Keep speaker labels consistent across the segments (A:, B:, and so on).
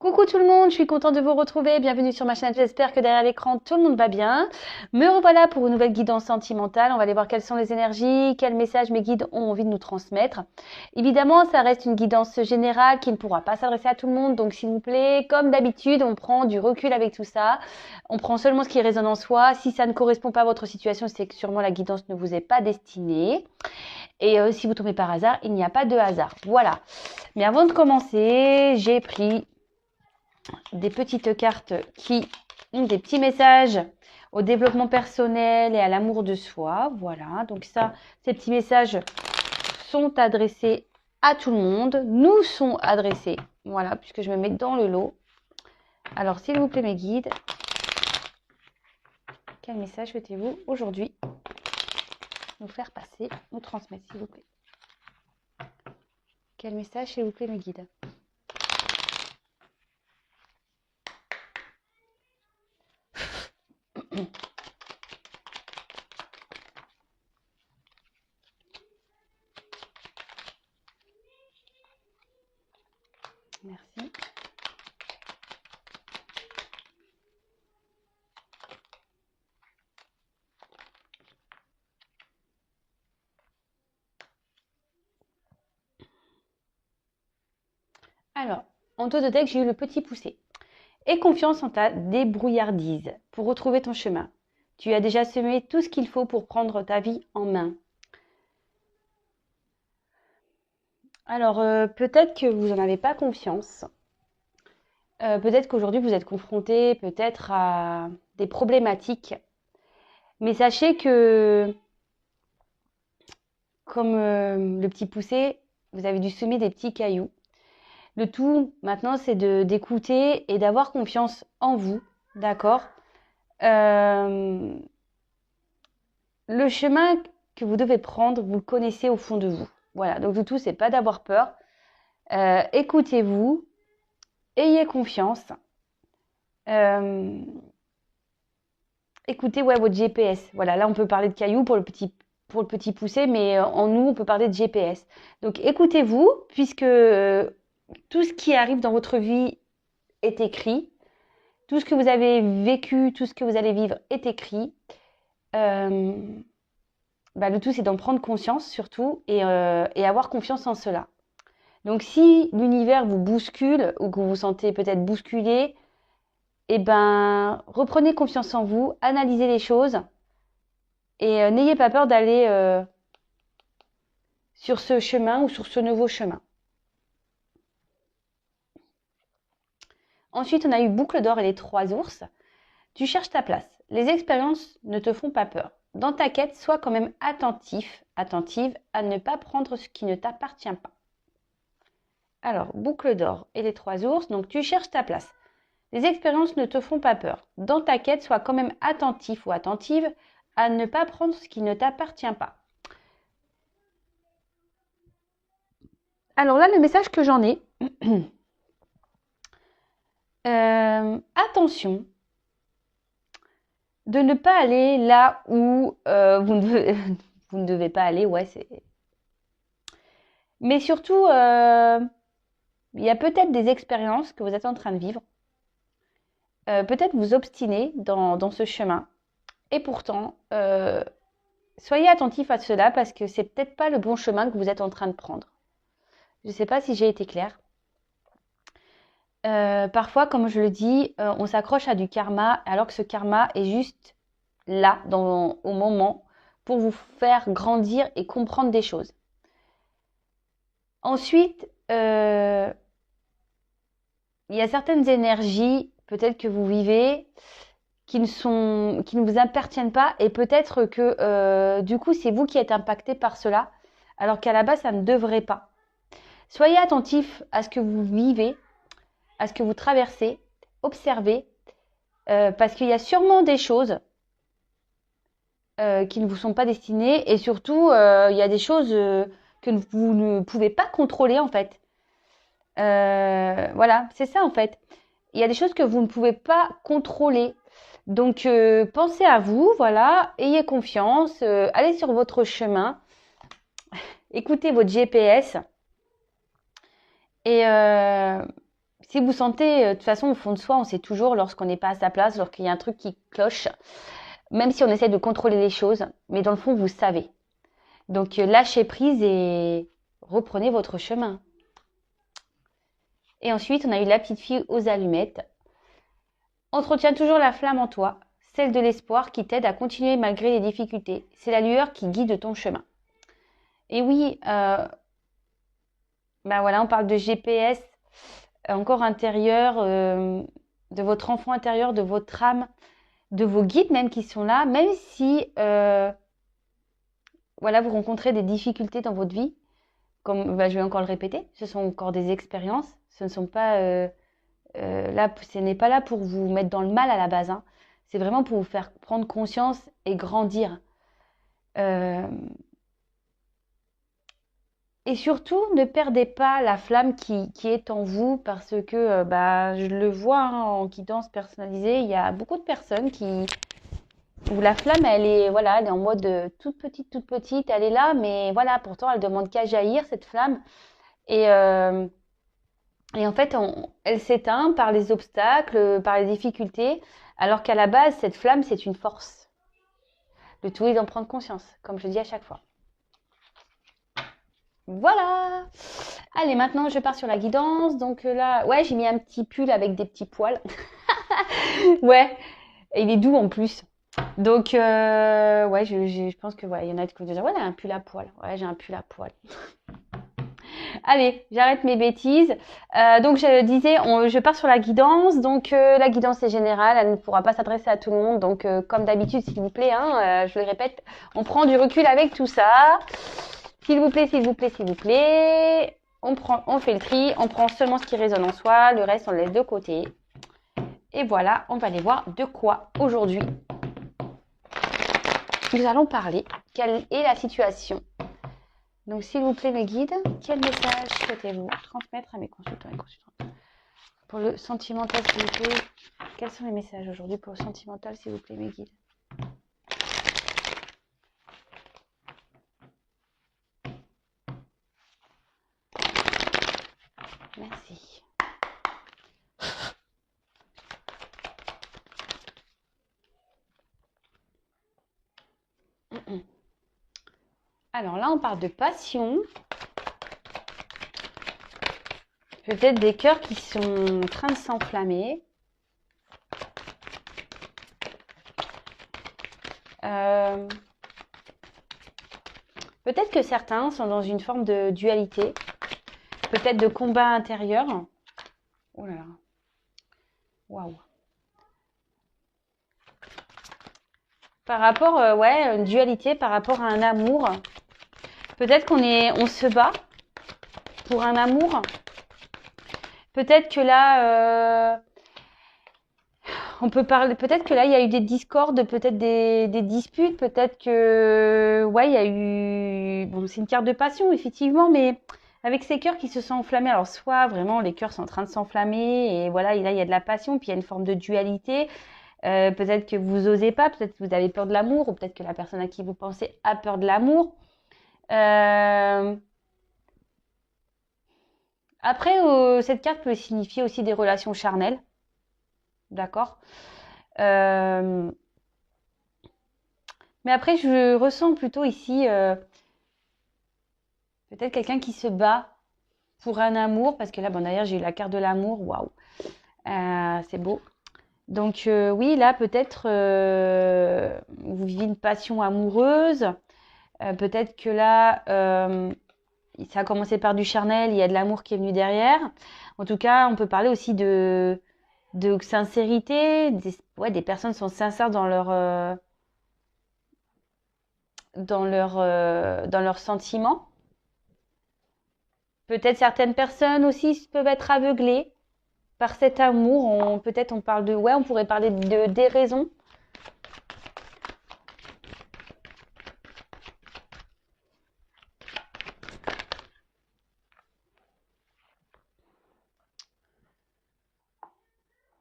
A: Coucou tout le monde, je suis contente de vous retrouver. Bienvenue sur ma chaîne. J'espère que derrière l'écran, tout le monde va bien. Me revoilà pour une nouvelle guidance sentimentale. On va aller voir quelles sont les énergies, quels messages mes guides ont envie de nous transmettre. Évidemment, ça reste une guidance générale qui ne pourra pas s'adresser à tout le monde. Donc, s'il vous plaît, comme d'habitude, on prend du recul avec tout ça. On prend seulement ce qui résonne en soi. Si ça ne correspond pas à votre situation, c'est que sûrement la guidance ne vous est pas destinée. Et si vous tombez par hasard, il n'y a pas de hasard. Voilà. Mais avant de commencer, j'ai pris des petites cartes qui ont des petits messages au développement personnel et à l'amour de soi. Voilà, donc ça, ces petits messages sont adressés à tout le monde, nous sont adressés. Voilà, puisque je me mets dans le lot. Alors, s'il vous plaît, mes guides, quel message souhaitez-vous aujourd'hui nous faire passer, nous transmettre, s'il vous plaît? Quel message, s'il vous plaît, mes guides? Merci. Alors, en taux de deck, j'ai eu le petit poussé. Aie confiance en ta débrouillardise pour retrouver ton chemin. Tu as déjà semé tout ce qu'il faut pour prendre ta vie en main. Alors, peut-être que vous n'en avez pas confiance. Peut-être qu'aujourd'hui, vous êtes confronté peut-être à des problématiques. Mais sachez que, comme le petit poussé, vous avez dû semer des petits cailloux. Le tout, maintenant, c'est d'écouter et d'avoir confiance en vous, d'accord? Le chemin que vous devez prendre, vous le connaissez au fond de vous. Voilà, donc le tout, c'est pas d'avoir peur. Écoutez-vous, ayez confiance. Écoutez votre GPS. Voilà, là, on peut parler de cailloux pour le petit poussé, mais en nous, on peut parler de GPS. Donc, écoutez-vous, puisque tout ce qui arrive dans votre vie est écrit. Tout ce que vous avez vécu, tout ce que vous allez vivre est écrit. Le tout, c'est d'en prendre conscience surtout et avoir confiance en cela. Donc, si l'univers vous bouscule ou que vous vous sentez peut-être bousculé, reprenez confiance en vous, analysez les choses et n'ayez pas peur d'aller sur ce chemin ou sur ce nouveau chemin. Ensuite, on a eu Boucle d'or et les 3 ours. Tu cherches ta place. Les expériences ne te font pas peur. Dans ta quête, sois quand même attentive à ne pas prendre ce qui ne t'appartient pas. Alors, Boucle d'or et les 3 ours, donc tu cherches ta place. Les expériences ne te font pas peur. Dans ta quête, sois quand même attentif ou attentive à ne pas prendre ce qui ne t'appartient pas. Alors là, le message que j'en ai, attention de ne pas aller là où vous ne devez pas aller, ouais, c'est... Mais surtout, il y a peut-être des expériences que vous êtes en train de vivre. Peut-être vous obstiner dans ce chemin. Et pourtant, soyez attentif à cela parce que c'est peut-être pas le bon chemin que vous êtes en train de prendre. Je ne sais pas si j'ai été claire. Parfois, comme je le dis, on s'accroche à du karma alors que ce karma est juste là, au moment, pour vous faire grandir et comprendre des choses. Ensuite, il y a certaines énergies, peut-être que vous vivez, qui ne vous appartiennent pas et peut-être que du coup, c'est vous qui êtes impacté par cela, alors qu'à la base, ça ne devrait pas. Soyez attentif à ce que vous vivez, à ce que vous traversez, observez, parce qu'il y a sûrement des choses qui ne vous sont pas destinées et surtout, il y a des choses que vous ne pouvez pas contrôler en fait. Voilà, c'est ça en fait. Il y a des choses que vous ne pouvez pas contrôler. Donc, pensez à vous, voilà, ayez confiance, allez sur votre chemin, écoutez votre GPS et Si vous sentez, de toute façon, au fond de soi, on sait toujours lorsqu'on n'est pas à sa place, lorsqu'il y a un truc qui cloche, même si on essaie de contrôler les choses, mais dans le fond, vous savez. Donc, lâchez prise et reprenez votre chemin. Et ensuite, on a eu la petite fille aux allumettes. Entretiens toujours la flamme en toi, celle de l'espoir qui t'aide à continuer malgré les difficultés. C'est la lueur qui guide ton chemin. Et oui, ben voilà, on parle de GPS encore intérieur, de votre enfant intérieur, de votre âme, de vos guides même qui sont là, même si voilà, vous rencontrez des difficultés dans votre vie, comme je vais encore le répéter, ce sont encore des expériences, ce ne sont pas là, ce n'est pas là pour vous mettre dans le mal à la base, hein. C'est vraiment pour vous faire prendre conscience et grandir. Et surtout, ne perdez pas la flamme qui est en vous parce que je le vois hein, en guidance personnalisée, il y a beaucoup de personnes où la flamme, elle est, voilà, elle est en mode toute petite, elle est là, mais voilà, pourtant, elle demande qu'à jaillir, cette flamme. Et, et en fait, elle s'éteint par les obstacles, par les difficultés, alors qu'à la base, cette flamme, c'est une force. Le tout est d'en prendre conscience, comme je dis à chaque fois. Voilà. Allez, maintenant, je pars sur la guidance. Donc là, ouais, j'ai mis un petit pull avec des petits poils. Ouais, et il est doux en plus. Donc, ouais, je pense que ouais, il y en a qui vont dire, ouais, elle a un pull à poil. Ouais, j'ai un pull à poil. Allez, j'arrête mes bêtises. Donc, je disais, je pars sur la guidance. Donc, la guidance est générale, elle ne pourra pas s'adresser à tout le monde. Donc, comme d'habitude, s'il vous plaît, hein, je le répète, on prend du recul avec tout ça. S'il vous plaît, s'il vous plaît, s'il vous plaît. On fait le tri, on prend seulement ce qui résonne en soi, le reste, on le laisse de côté. Et voilà, on va aller voir de quoi aujourd'hui nous allons parler. Quelle est la situation? Donc, s'il vous plaît, mes guides, quel message souhaitez-vous transmettre à mes consultants et consultantes? Pour le sentimental, s'il vous plaît, quels sont les messages aujourd'hui pour le sentimental, s'il vous plaît, mes guides? Merci. Alors là, on parle de passion. Peut-être des cœurs qui sont en train de s'enflammer. Peut-être que certains sont dans une forme de dualité. Peut-être de combat intérieur. Oh là là. Waouh. Par rapport, ouais, une dualité par rapport à un amour. Peut-être on se bat pour un amour. Peut-être que là, on peut parler. Peut-être que là, il y a eu des discordes, peut-être des disputes. Peut-être que, ouais, il y a eu. Bon, c'est une carte de passion, effectivement, mais avec ces cœurs qui se sont enflammés. Alors, soit vraiment les cœurs sont en train de s'enflammer et voilà, et là, il y a de la passion, puis il y a une forme de dualité. Peut-être que vous osez pas, peut-être que vous avez peur de l'amour, ou peut-être que la personne à qui vous pensez a peur de l'amour. Après, cette carte peut signifier aussi des relations charnelles, d'accord? Mais après, je ressens plutôt ici peut-être quelqu'un qui se bat pour un amour, parce que là, bon, d'ailleurs, j'ai eu la carte de l'amour, waouh, c'est beau. Donc oui, là, peut-être vous vivez une passion amoureuse. Peut-être que là, ça a commencé par du charnel, il y a de l'amour qui est venu derrière. En tout cas, on peut parler aussi de sincérité. Des personnes sont sincères dans leurs sentiments. Peut-être certaines personnes aussi peuvent être aveuglées par cet amour. Peut-être on parle de, ouais, on pourrait parler de déraison.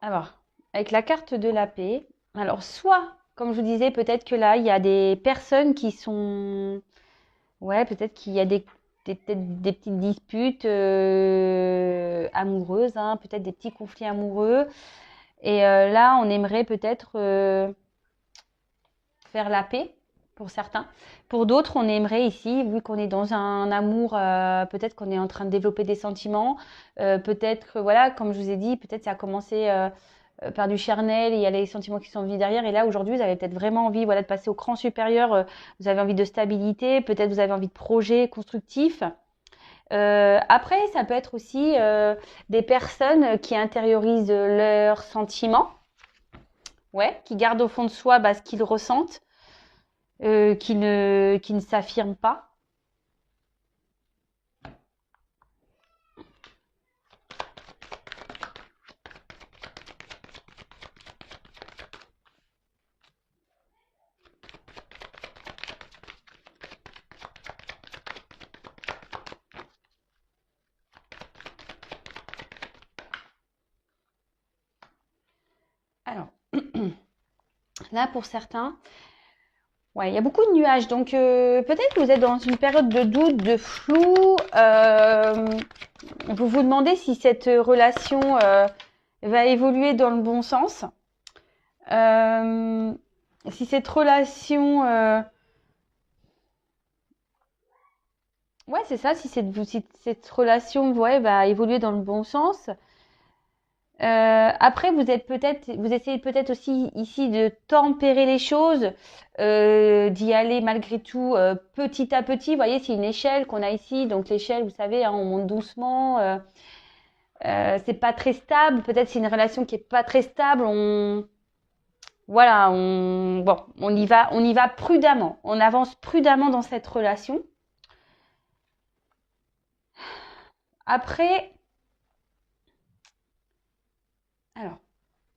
A: Alors, avec la carte de la paix, alors soit, comme je vous disais, peut-être que là, il y a des personnes qui sont... Ouais, peut-être qu'il y a des peut-être des petites disputes amoureuses, hein, peut-être des petits conflits amoureux. Et là, on aimerait peut-être faire la paix pour certains. Pour d'autres, on aimerait ici, vu qu'on est dans un amour, peut-être qu'on est en train de développer des sentiments, peut-être, voilà, comme je vous ai dit, peut-être ça a commencé par du charnel, et il y a les sentiments qui sont venus derrière, et là, aujourd'hui, vous avez peut-être vraiment envie, voilà, de passer au cran supérieur, vous avez envie de stabilité, peut-être vous avez envie de projets constructifs. Après, ça peut être aussi des personnes qui intériorisent leurs sentiments, ouais, qui gardent au fond de soi ce qu'ils ressentent, qui ne s'affirment pas. Alors, là, pour certains, ouais, il y a beaucoup de nuages. Donc, peut-être que vous êtes dans une période de doute, de flou. Vous vous demandez si cette relation va évoluer dans le bon sens. Si cette relation... ouais, c'est ça. Si cette relation va évoluer dans le bon sens. Après, vous essayez peut-être aussi ici de tempérer les choses, d'y aller malgré tout petit à petit. Vous voyez, c'est une échelle qu'on a ici. Donc l'échelle, vous savez, hein, on monte doucement. C'est pas très stable. Peut-être c'est une relation qui est pas très stable. Voilà, on y va prudemment. On avance prudemment dans cette relation. Après, alors.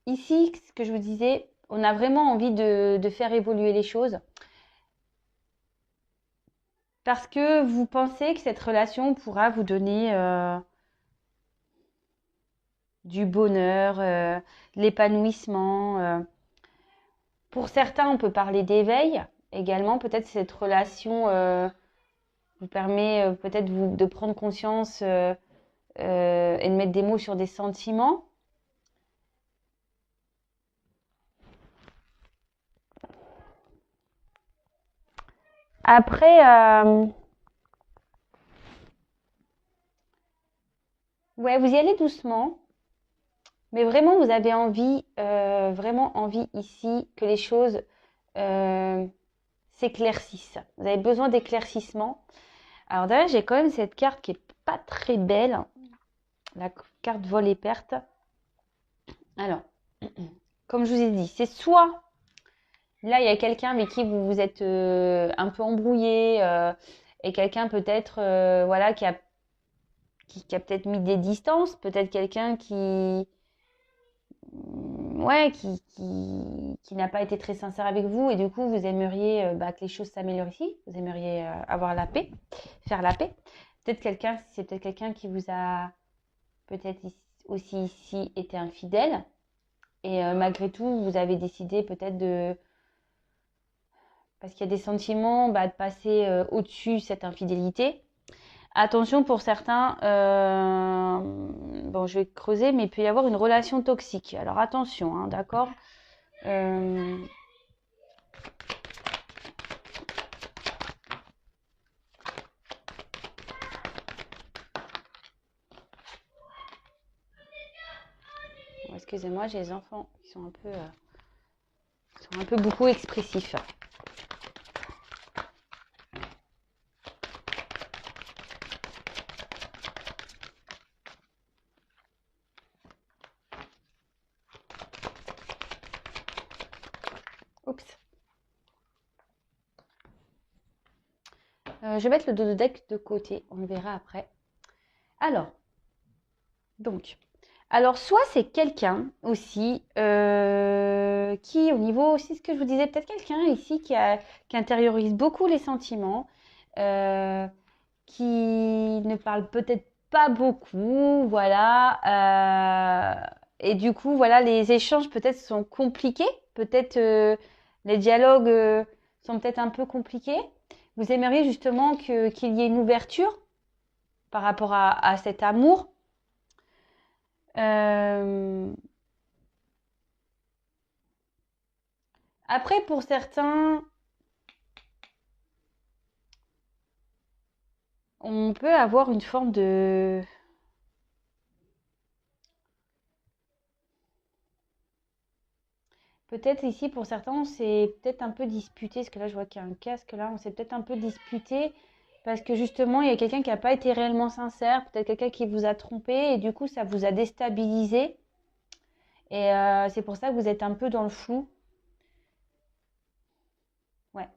A: Ici, ce que je vous disais, on a vraiment envie de faire évoluer les choses parce que vous pensez que cette relation pourra vous donner du bonheur, de l'épanouissement. Pour certains, on peut parler d'éveil également. Peut-être cette relation vous permet peut-être de prendre conscience et de mettre des mots sur des sentiments. Après, ouais, vous y allez doucement, mais vraiment, vous avez envie, vraiment envie ici que les choses s'éclaircissent. Vous avez besoin d'éclaircissement. Alors d'ailleurs, j'ai quand même cette carte qui est pas très belle, la carte vol et perte. Alors, comme je vous ai dit, c'est soit là, il y a quelqu'un avec qui vous vous êtes un peu embrouillé et quelqu'un peut-être voilà qui a peut-être mis des distances, peut-être quelqu'un ouais qui n'a pas été très sincère avec vous et du coup vous aimeriez que les choses s'améliorent ici, vous aimeriez avoir la paix, faire la paix. C'est peut-être quelqu'un qui vous a peut-être aussi ici été infidèle et malgré tout vous avez décidé peut-être parce qu'il y a des sentiments de passer au-dessus cette infidélité. Attention pour certains, bon je vais creuser, mais il peut y avoir une relation toxique. Alors attention, hein, d'accord. Excusez-moi, j'ai les enfants qui sont un peu beaucoup expressifs. Oups. Je vais mettre le dos de deck de côté, on le verra après. Alors, soit c'est quelqu'un aussi qui, au niveau, c'est ce que je vous disais, peut-être quelqu'un ici qui intériorise beaucoup les sentiments, qui ne parle peut-être pas beaucoup, voilà. Et du coup, voilà, les échanges peut-être sont compliqués, peut-être les dialogues sont peut-être un peu compliqués. Vous aimeriez justement qu'il y ait une ouverture par rapport à cet amour. Après, pour certains, on peut avoir une forme de... Peut-être ici, pour certains, on s'est peut-être un peu disputé, parce que là, je vois qu'il y a un casque là, on s'est peut-être un peu disputé, parce que justement, il y a quelqu'un qui n'a pas été réellement sincère, peut-être quelqu'un qui vous a trompé, et du coup, ça vous a déstabilisé. Et c'est pour ça que vous êtes un peu dans le flou. Ouais,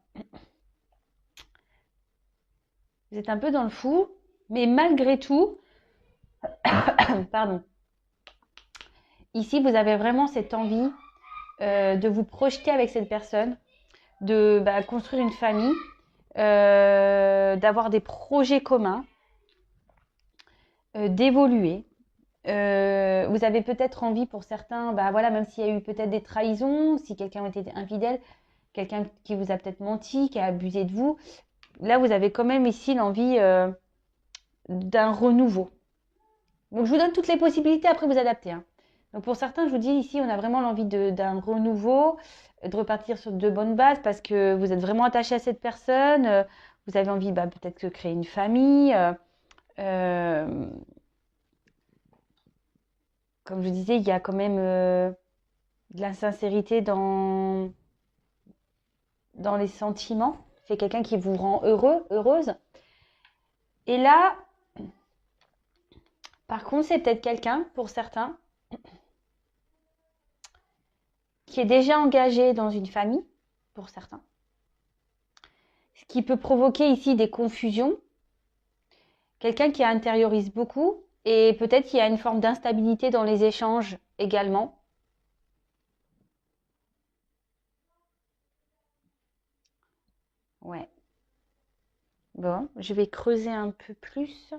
A: vous êtes un peu dans le flou, mais malgré tout, pardon, ici, vous avez vraiment cette envie de vous projeter avec cette personne, de construire une famille, d'avoir des projets communs, d'évoluer. Vous avez peut-être envie pour certains, voilà, même s'il y a eu peut-être des trahisons, si quelqu'un a été infidèle, quelqu'un qui vous a peut-être menti, qui a abusé de vous, là vous avez quand même ici l'envie d'un renouveau. Donc je vous donne toutes les possibilités, après vous adaptez. Hein. Donc pour certains, je vous dis ici, on a vraiment l'envie d'un renouveau, de repartir sur de bonnes bases parce que vous êtes vraiment attaché à cette personne, vous avez envie peut-être de créer une famille. Comme je disais, il y a quand même de la sincérité dans les sentiments. C'est quelqu'un qui vous rend heureux, heureuse. Et là, par contre, c'est peut-être quelqu'un, pour certains, qui est déjà engagé dans une famille, pour certains. Ce qui peut provoquer ici des confusions. Quelqu'un qui intériorise beaucoup et peut-être qu'il y a une forme d'instabilité dans les échanges également. Ouais. Bon, je vais creuser un peu plus.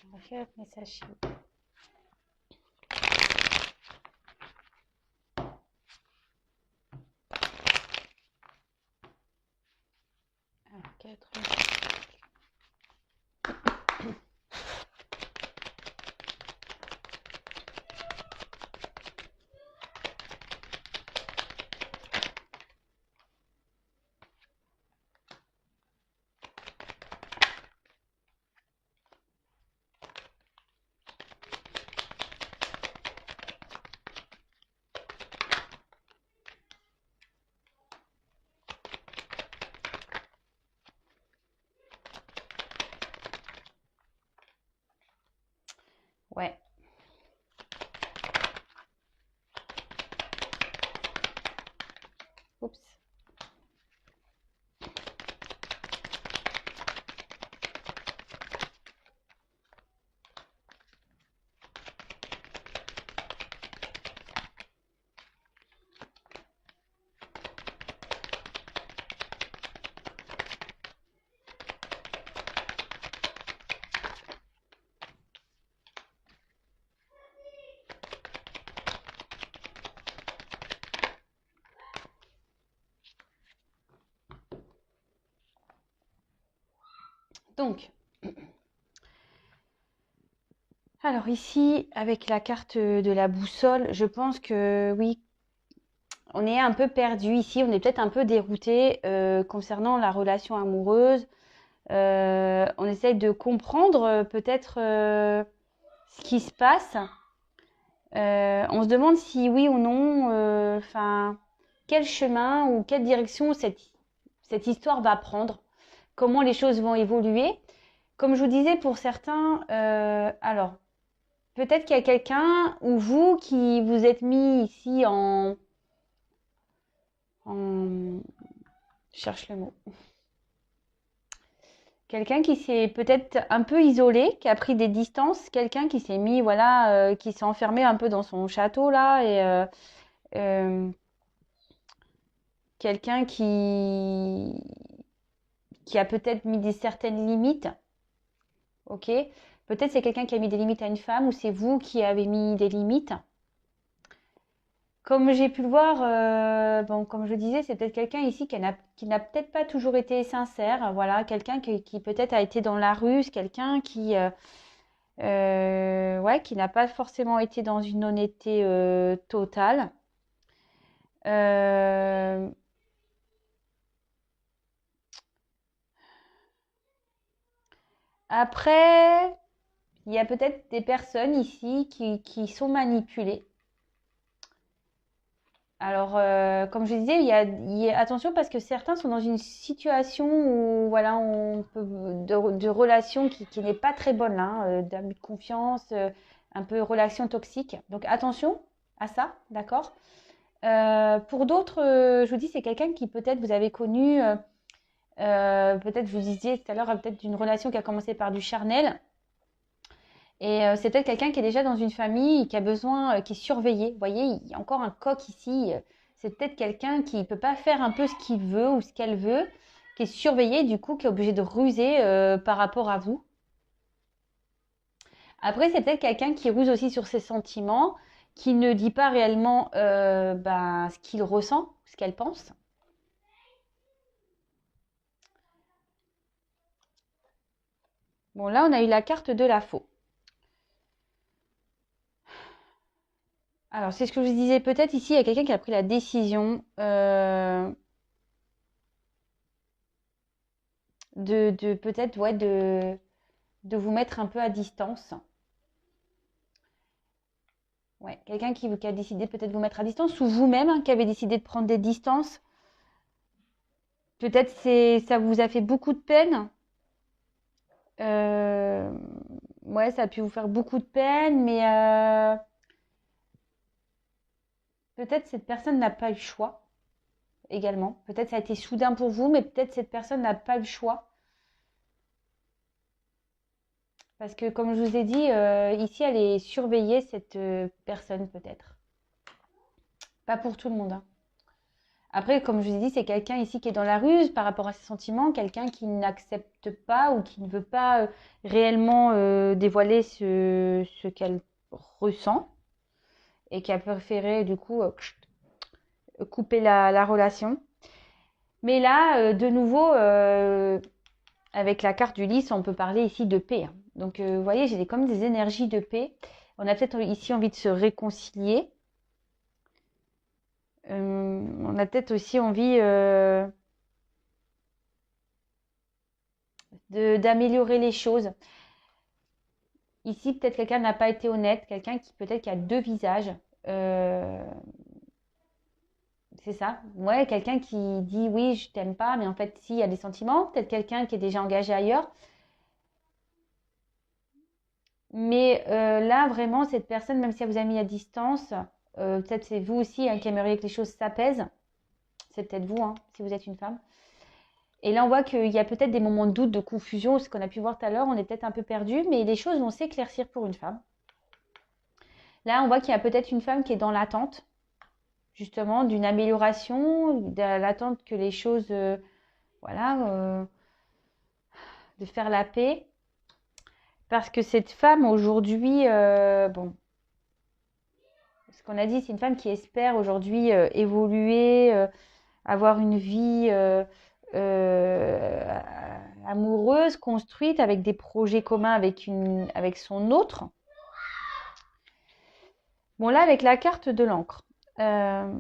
A: On va faire un message. Alors, 4. Ouais. Oups. Donc, alors ici, avec la carte de la boussole, je pense que oui, on est un peu perdu ici, on est peut-être un peu dérouté concernant la relation amoureuse. On essaye de comprendre peut-être ce qui se passe. On se demande si oui ou non, quel chemin ou quelle direction cette histoire va prendre, comment les choses vont évoluer. Comme je vous disais, pour certains, alors, peut-être qu'il y a quelqu'un ou vous qui vous êtes mis ici je cherche le mot. Quelqu'un qui s'est peut-être un peu isolé, qui a pris des distances, quelqu'un qui s'est mis, voilà, qui s'est enfermé un peu dans son château là, et quelqu'un qui a peut-être mis des certaines limites, ok? Peut-être c'est quelqu'un qui a mis des limites à une femme ou c'est vous qui avez mis des limites. Comme j'ai pu le voir, bon, comme je disais, c'est peut-être quelqu'un ici qui n'a peut-être pas toujours été sincère. Voilà, quelqu'un qui peut-être a été dans la ruse, quelqu'un ouais, qui n'a pas forcément été dans une honnêteté totale. Euh, Après, il y a peut-être des personnes ici qui sont manipulées. Alors, comme je disais, attention parce que certains sont dans une situation où, voilà, de relation qui n'est pas très bonne, là, hein, d'abus de confiance, un peu relation toxique. Donc, attention à ça, d'accord? Pour d'autres, je vous dis, c'est quelqu'un qui peut-être vous avez connu, peut-être vous disiez tout à l'heure, peut-être d'une relation qui a commencé par du charnel. Et c'est peut-être quelqu'un qui est déjà dans une famille, qui a besoin, qui est surveillé. Vous voyez, il y a encore un coq ici. C'est peut-être quelqu'un qui ne peut pas faire un peu ce qu'il veut ou ce qu'elle veut, qui est surveillé, du coup, qui est obligé de ruser par rapport à vous. Après, c'est peut-être quelqu'un qui ruse aussi sur ses sentiments, qui ne dit pas réellement ben, ce qu'il ressent, ce qu'elle pense. Bon, là, on a eu la carte de la faux. Alors, c'est ce que je vous disais. Peut-être ici, il y a quelqu'un qui a pris la décision de peut-être ouais, de vous mettre un peu à distance. Ouais, quelqu'un qui a décidé peut-être de vous mettre à distance ou vous-même hein, qui avez décidé de prendre des distances. Peut-être ça vous a fait beaucoup de peine. Euh, ouais, ça a pu vous faire beaucoup de peine, mais peut-être cette personne n'a pas eu le choix également. Peut-être ça a été soudain pour vous, mais peut-être cette personne n'a pas eu le choix. Parce que comme je vous ai dit, ici, elle est surveillée, cette personne peut-être. Pas pour tout le monde, hein. Après, comme je vous ai dit, c'est quelqu'un ici qui est dans la ruse par rapport à ses sentiments, quelqu'un qui n'accepte pas ou qui ne veut pas réellement dévoiler ce qu'elle ressent et qui a préféré du coup couper la relation. Mais là, de nouveau, avec la carte du lys, on peut parler ici de paix, hein. Donc, vous voyez, j'ai comme des énergies de paix. On a peut-être ici envie de se réconcilier. On a peut-être aussi envie d'améliorer les choses. Ici, peut-être quelqu'un n'a pas été honnête, quelqu'un qui peut-être qui a deux visages. Euh, c'est ça. Ouais, quelqu'un qui dit oui, je t'aime pas, mais en fait, si, il y a des sentiments. Peut-être quelqu'un qui est déjà engagé ailleurs. Mais là, vraiment, cette personne, même si elle vous a mis à distance, peut-être c'est vous aussi hein, qui aimeriez que les choses s'apaisent. C'est peut-être vous, hein, si vous êtes une femme. Et là, on voit qu'il y a peut-être des moments de doute, de confusion, ce qu'on a pu voir tout à l'heure, on est peut-être un peu perdu, mais les choses vont s'éclaircir pour une femme. Là, on voit qu'il y a peut-être une femme qui est dans l'attente, justement, d'une amélioration, de l'attente que les choses, voilà, de faire la paix. Parce que cette femme, aujourd'hui, bon, ce qu'on a dit, c'est une femme qui espère aujourd'hui évoluer, avoir une vie euh, amoureuse, construite, avec des projets communs avec son autre. Bon, là, avec la carte de l'encre. Là,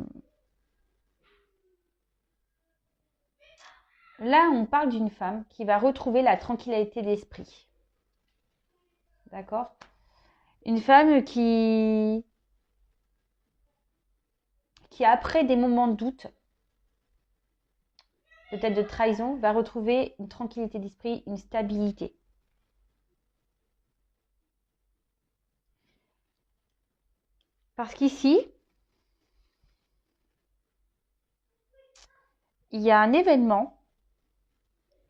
A: on parle d'une femme qui va retrouver la tranquillité d'esprit. D'accord? Une femme qui, après des moments de doute, peut-être de trahison, va retrouver une tranquillité d'esprit, une stabilité. Parce qu'ici, il y a un événement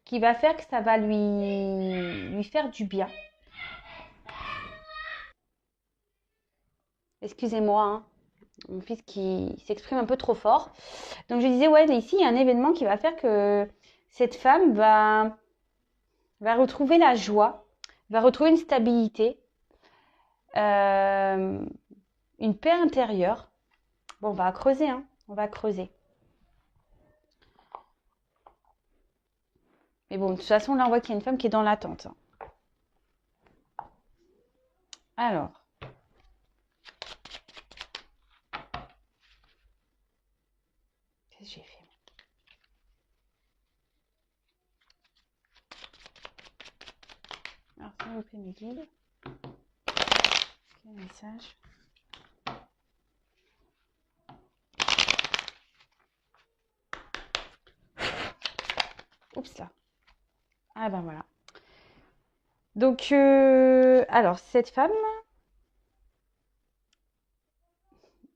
A: qui va faire que ça va lui faire du bien. Excusez-moi, hein, mon fils qui s'exprime un peu trop fort. Donc je disais, ouais, ici, il y a un événement qui va faire que cette femme va retrouver la joie, va retrouver une stabilité, une paix intérieure. Bon, on va creuser, hein. On va creuser. Mais bon, de toute façon, là, on voit qu'il y a une femme qui est dans l'attente. Alors. Qu'est-ce que j'ai fait? Alors, s'il vous plaît, mes guides. Quel message? Oups là. Ah ben voilà. Donc, alors, cette femme,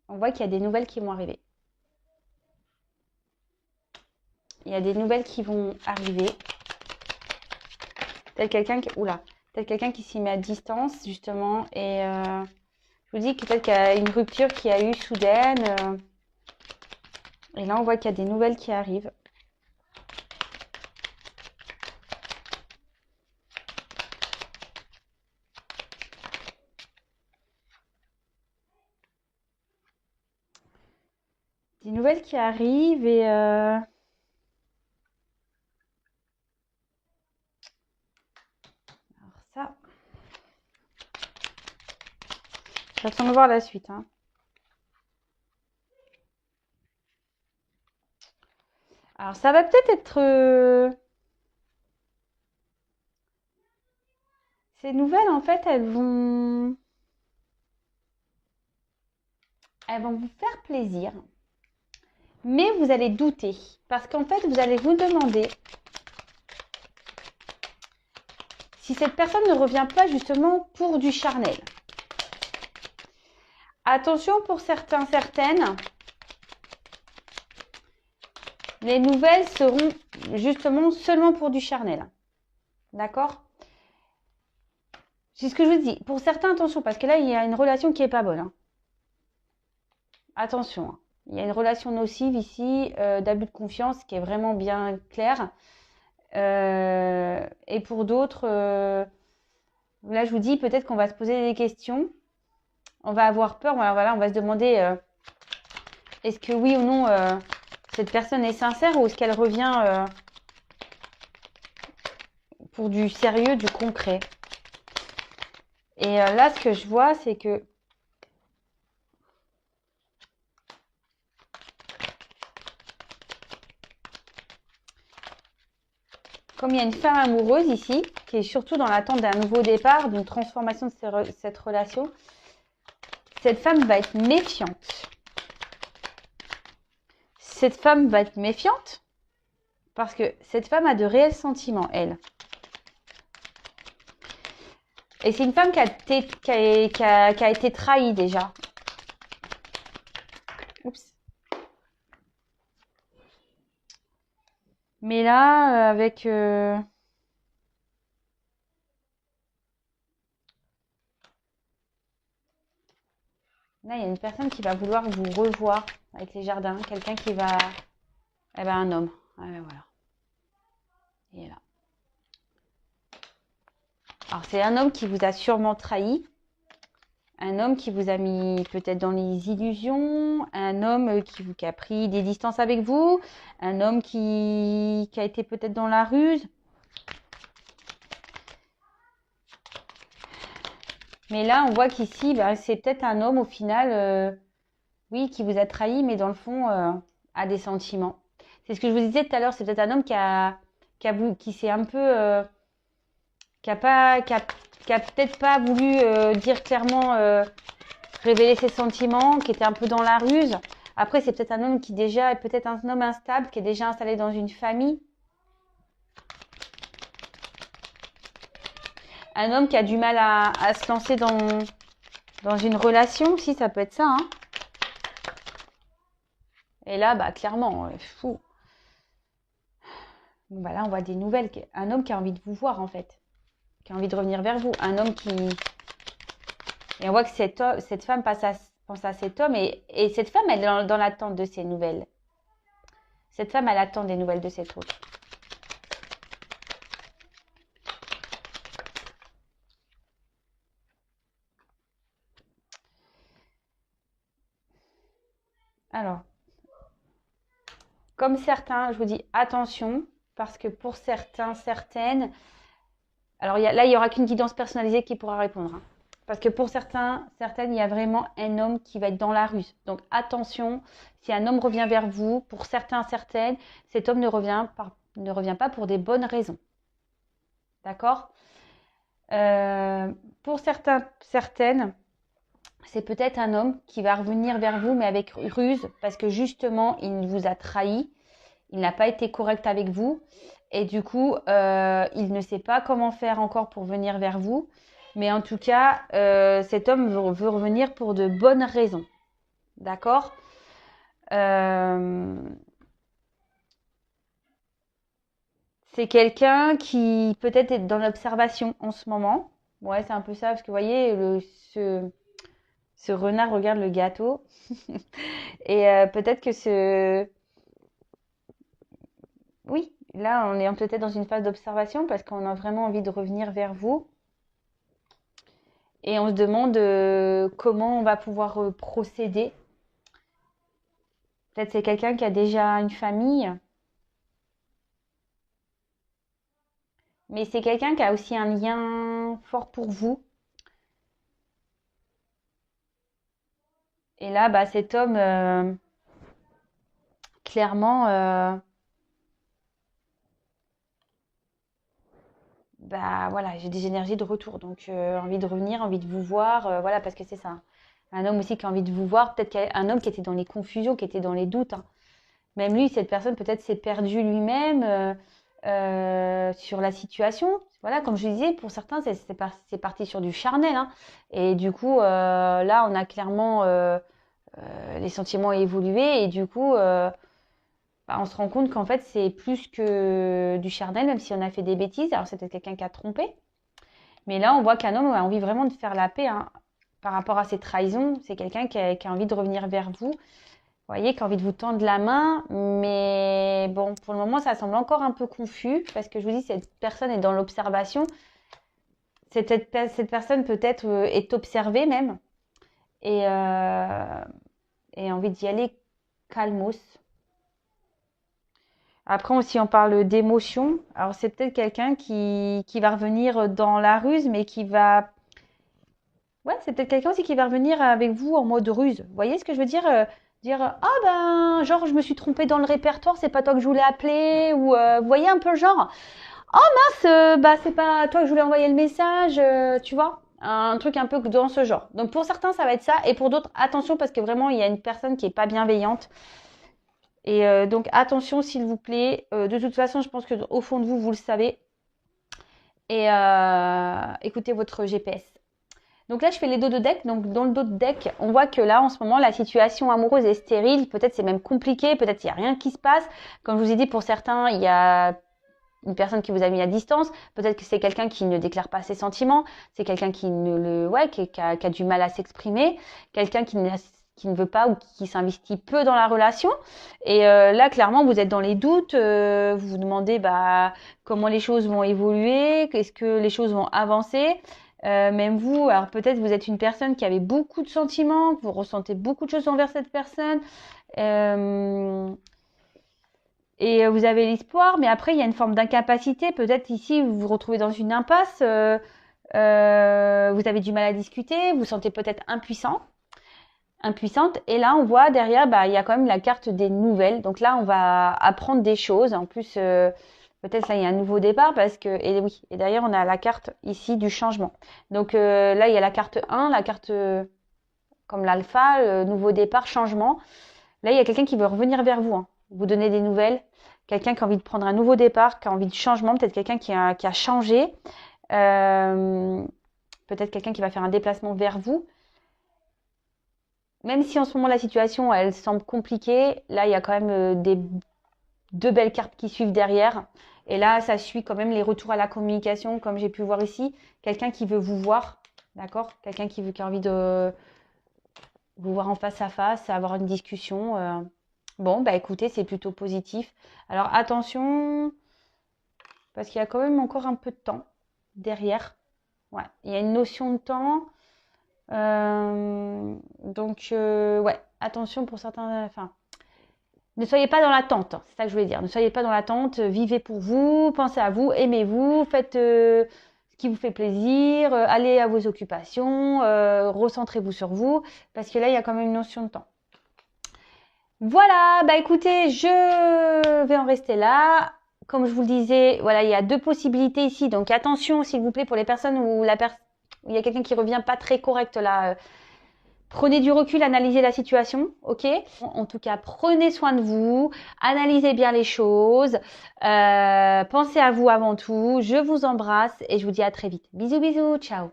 A: on voit qu'il y a des nouvelles qui vont arriver. Il y a des nouvelles qui vont arriver. Tel quelqu'un qui... Oula. Tel quelqu'un qui s'y met à distance, justement. Et je vous dis que peut-être qu'il y a une rupture qui a eu soudaine. Et là, on voit qu'il y a des nouvelles qui arrivent. Des nouvelles qui arrivent et... Alors ça... J'attends de voir la suite, hein. Alors, ça va peut-être être... Ces nouvelles, en fait, elles vont vous faire plaisir. Mais vous allez douter. Parce qu'en fait, vous allez vous demander si cette personne ne revient pas justement pour du charnel. Attention pour certains, certaines. Les nouvelles seront justement seulement pour du charnel. D'accord? C'est ce que je vous dis. Pour certains, attention, parce que là, il y a une relation qui n'est pas bonne. Hein. Attention. Hein. Il y a une relation nocive ici, d'abus de confiance, qui est vraiment bien claire. Et pour d'autres, là, je vous dis, peut-être qu'on va se poser des questions. On va avoir peur. Voilà, on va se demander, est-ce que oui ou non, cette personne est sincère ou est-ce qu'elle revient pour du sérieux, du concret. Et là, ce que je vois, c'est que comme il y a une femme amoureuse ici, qui est surtout dans l'attente d'un nouveau départ, d'une transformation de cette relation, cette femme va être méfiante. Cette femme va être méfiante parce que cette femme a de réels sentiments, elle. Et c'est une femme qui a été trahie déjà. Oups. Mais là, avec... Là, il y a une personne qui va vouloir vous revoir avec les jardins. Quelqu'un qui va... Eh ben, un homme. Ah ben voilà. Il est là. Alors, c'est un homme qui vous a sûrement trahi. Un homme qui vous a mis peut-être dans les illusions. Un homme qui a pris des distances avec vous. Un homme qui a été peut-être dans la ruse. Mais là, on voit qu'ici, ben, c'est peut-être un homme au final, oui, qui vous a trahi, mais dans le fond, a des sentiments. C'est ce que je vous disais tout à l'heure, c'est peut-être un homme qui s'est un peu, qui a peut-être pas voulu dire clairement, révéler ses sentiments, qui était un peu dans la ruse. Après, c'est peut-être un homme qui déjà est peut-être un homme instable, qui est déjà installé dans une famille. Un homme qui a du mal à se lancer dans une relation aussi, ça peut être ça. Hein. Et là, bah, clairement, fou. Bon, bah là, on voit des nouvelles. Un homme qui a envie de vous voir, en fait. Qui a envie de revenir vers vous. Un homme qui... Et on voit que cette femme pense à cet homme. Et cette femme, elle est dans l'attente de ces nouvelles. Cette femme, elle attend des nouvelles de cet autre. comme certains, je vous dis attention, parce que pour certains, certaines, alors là, il n'y aura qu'une guidance personnalisée qui pourra répondre, hein. Parce que pour certains, certaines, il y a vraiment un homme qui va être dans la ruse. Donc attention, si un homme revient vers vous, pour certains, certaines, cet homme ne revient pas pour des bonnes raisons. D'accord? Pour certains, certaines, c'est peut-être un homme qui va revenir vers vous, mais avec ruse, parce que justement, il vous a trahi, il n'a pas été correct avec vous, et du coup, il ne sait pas comment faire encore pour venir vers vous. Mais en tout cas, cet homme veut revenir pour de bonnes raisons. D'accord? C'est quelqu'un qui peut-être est dans l'observation en ce moment. Ouais, c'est un peu ça, parce que vous voyez, ce renard regarde le gâteau. Et peut-être que Oui, là, on est peut-être dans une phase d'observation parce qu'on a vraiment envie de revenir vers vous. Et on se demande comment on va pouvoir procéder. Peut-être c'est quelqu'un qui a déjà une famille, mais c'est quelqu'un qui a aussi un lien fort pour vous. Et là, bah, cet homme, clairement, bah voilà, j'ai des énergies de retour. Donc, envie de revenir, envie de vous voir, voilà, parce que c'est ça. Un homme aussi qui a envie de vous voir, peut-être qu'un homme qui était dans les confusions, qui était dans les doutes, hein. Même lui, cette personne peut-être s'est perdu lui-même sur la situation. Voilà, comme je disais, pour certains, c'est parti sur du charnel, hein. Et du coup, là, on a clairement les sentiments ont évolué et du coup, bah, on se rend compte qu'en fait, c'est plus que du charnel, même si on a fait des bêtises. Alors, c'est peut-être quelqu'un qui a trompé. Mais là, on voit qu'un homme a envie vraiment de faire la paix, hein, par rapport à ses trahisons. C'est quelqu'un qui a envie de revenir vers vous. Vous voyez, qui a envie de vous tendre la main, mais bon, pour le moment, ça semble encore un peu confus, parce que je vous dis, cette personne est dans l'observation. Cette personne peut-être est observée même, et, a envie d'y aller calmos. Après, aussi, on parle d'émotion. Alors, c'est peut-être quelqu'un qui va revenir dans la ruse, mais qui va... Ouais, c'est peut-être quelqu'un aussi qui va revenir avec vous en mode ruse. Vous voyez ce que je veux dire? Dire, ah ben, genre, je me suis trompée dans le répertoire, c'est pas toi que je voulais appeler, ou vous voyez un peu le genre, oh mince, bah c'est pas toi que je voulais envoyer le message, tu vois? Un truc un peu dans ce genre. Donc pour certains, ça va être ça, et pour d'autres, attention, parce que vraiment, il y a une personne qui est pas bienveillante. Et donc attention, s'il vous plaît. De toute façon, je pense que au fond de vous, vous le savez. Et écoutez votre GPS. Donc là, je fais les dos de deck. Donc dans le dos de deck, on voit que là, en ce moment, la situation amoureuse est stérile. Peut-être c'est même compliqué. Peut-être il n'y a rien qui se passe. Comme je vous ai dit, pour certains, il y a une personne qui vous a mis à distance. Peut-être que c'est quelqu'un qui ne déclare pas ses sentiments. C'est quelqu'un qui a du mal à s'exprimer. Quelqu'un qui ne veut pas ou qui s'investit peu dans la relation. Et là, clairement, vous êtes dans les doutes. Vous vous demandez comment les choses vont évoluer. Est-ce que les choses vont avancer? Même vous, alors peut-être vous êtes une personne qui avait beaucoup de sentiments, que vous ressentez beaucoup de choses envers cette personne, et vous avez l'espoir, mais après il y a une forme d'incapacité. Peut-être ici vous vous retrouvez dans une impasse, vous avez du mal à discuter, vous vous sentez peut-être impuissante. Et là on voit derrière, il y a quand même la carte des nouvelles. Donc là on va apprendre des choses. En plus, peut-être là, il y a un nouveau départ parce que, et oui, et derrière, on a la carte ici du changement. Donc là, il y a la carte 1, la carte comme l'alpha, nouveau départ, changement. Là, il y a quelqu'un qui veut revenir vers vous, hein, vous donner des nouvelles. Quelqu'un qui a envie de prendre un nouveau départ, qui a envie de changement, peut-être quelqu'un qui a changé. Peut-être quelqu'un qui va faire un déplacement vers vous. Même si en ce moment, la situation, elle semble compliquée, là, il y a quand même deux belles cartes qui suivent derrière. Et là, ça suit quand même les retours à la communication, comme j'ai pu voir ici. Quelqu'un qui veut vous voir, d'accord? Quelqu'un qui a envie de vous voir en face à face, avoir une discussion. Bon, écoutez, c'est plutôt positif. Alors attention, parce qu'il y a quand même encore un peu de temps derrière. Ouais, il y a une notion de temps. Donc, ouais, attention pour certains. Enfin, Ne soyez pas dans l'attente, c'est ça que je voulais dire. Ne soyez pas dans l'attente, vivez pour vous, pensez à vous, aimez-vous, faites ce qui vous fait plaisir, allez à vos occupations, recentrez-vous sur vous, parce que là, il y a quand même une notion de temps. Voilà, bah écoutez, je vais en rester là. Comme je vous le disais, voilà, il y a deux possibilités ici, donc attention s'il vous plaît pour les personnes où il y a quelqu'un qui revient pas très correct là. Prenez du recul, analysez la situation, ok? En tout cas, prenez soin de vous, analysez bien les choses, pensez à vous avant tout. Je vous embrasse et je vous dis à très vite. Bisous, bisous, ciao!